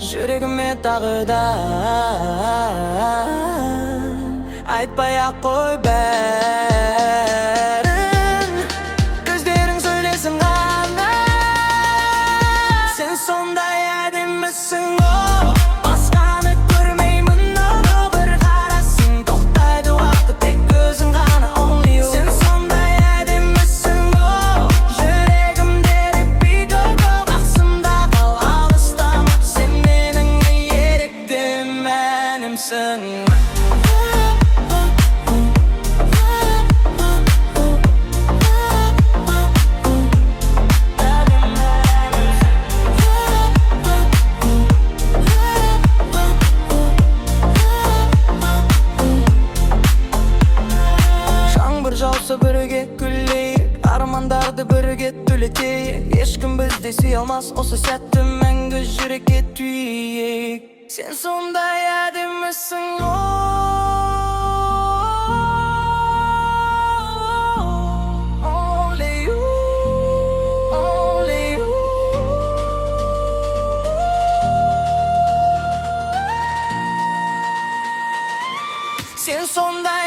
жүрегіме тағы да айтпай-ақ қой бәрін, көздерің сөйлесін ғана. Сен сондай әдемісің, басқаны көрмеймін, бір қарасың тоқтайды уақыт, тек өзің ғана, only you. Сен сондай әдемісің, жүрегімде репит, ақсымда қал, алыстама, сен менің ерікті мәнімсің. Бірге күлейік, армандарды бірге түлетейік. Ешкім бізде сүй алмас, осы сәтті мәңгі жүрекке түйейік. Сен сондай әдемісің, only you, only you. Сен сондай